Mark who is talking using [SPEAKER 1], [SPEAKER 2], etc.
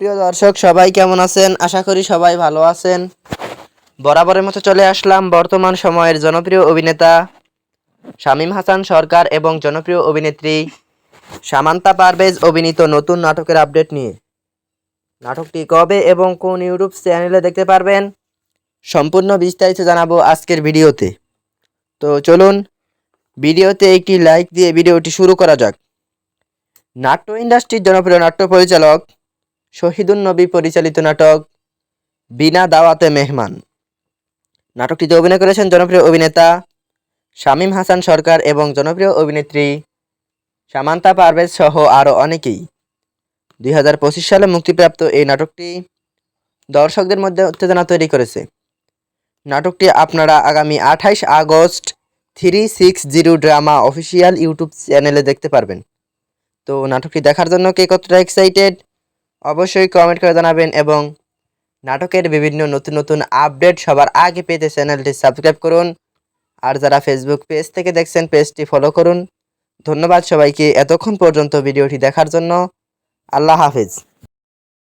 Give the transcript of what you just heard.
[SPEAKER 1] প্রিয় দর্শক সবাই কেমন আছেন? আশা করি সবাই ভালো আছেন। বরাবরের মতো চলে আসলাম বর্তমান সময়ের জনপ্রিয় অভিনেতা শামীম হাসান সরকার এবং জনপ্রিয় অভিনেত্রী সামান্তা পারভেজ অভিনীত নতুন নাটকের আপডেট নিয়ে। নাটকটি কবে এবং কোন ইউটিউব চ্যানেলে দেখতে পারবেন সম্পূর্ণ বিস্তারিত জানাবো আজকের ভিডিওতে। তো চলুন ভিডিওতে একটি লাইক দিয়ে ভিডিওটি শুরু করা যাক। নাট্য ইন্ডাস্ট্রির জনপ্রিয় নাট্য পরিচালক শহীদুন নবী পরিচালিত নাটক বিনা দাওয়াতে মেহমান। নাটকটিতে অভিনয় করেছেন জনপ্রিয় অভিনেতা শামীম হাসান সরকার এবং জনপ্রিয় অভিনেত্রী সামান্তা পারভেজ সহ আরও অনেকেই। 2025 সালে মুক্তিপ্রাপ্ত এই নাটকটি দর্শকদের মধ্যে উত্তেজনা তৈরি করেছে। নাটকটি আপনারা আগামী 28 আগস্ট 360 ড্রামা অফিসিয়াল ইউটিউব চ্যানেলে দেখতে পারবেন। তো নাটকটি দেখার জন্য কে কতটা এক্সাইটেড অবশ্যই কমেন্ট করে জানাবেন এবং নাটকের বিভিন্ন নতুন নতুন আপডেট সবার আগে পেতে চ্যানেলটি সাবস্ক্রাইব করুন। আর যারা ফেসবুক পেজ থেকে দেখছেন পেজটি ফলো করুন। ধন্যবাদ সবাইকে এতক্ষণ পর্যন্ত ভিডিওটি দেখার জন্য। আল্লাহ হাফেজ।